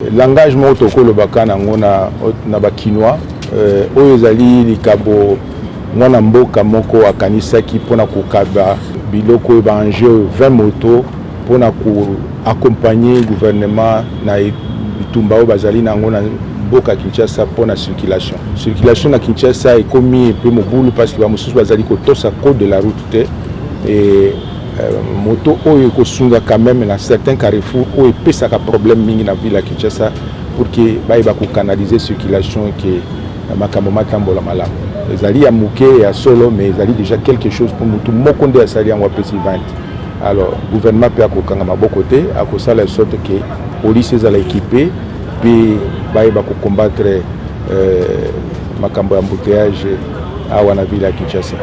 L'engagement autocollo bakana ngona na bakinois oyo ezali likabo ngona mboka moko akanisaki pona kokaba biloko ba enjeu 20 moto pona ko accompagner gouvernement na bitumba oyo bazali na ngona mboka Kinshasa pona circulation na Kinshasa ekomi pe mobulu parce que ba mosusu bazali kotosa code de la route te et moto oyo kosunga quand même na certains carrefours oyo pesaka problème mingi na ville ya Kinshasa pour que baïba ko canaliser circulation que makambo matambola malamu ezali ya muke ya solo mais ezali déjà quelque chose pour mutu moko nde asali yango pesi 20. Alors gouvernement peut akokanga maboko te akosala sorte que police ezala équipée puis baïba ko combattre makambo ya embouteillage awa na ville ya Kinshasa.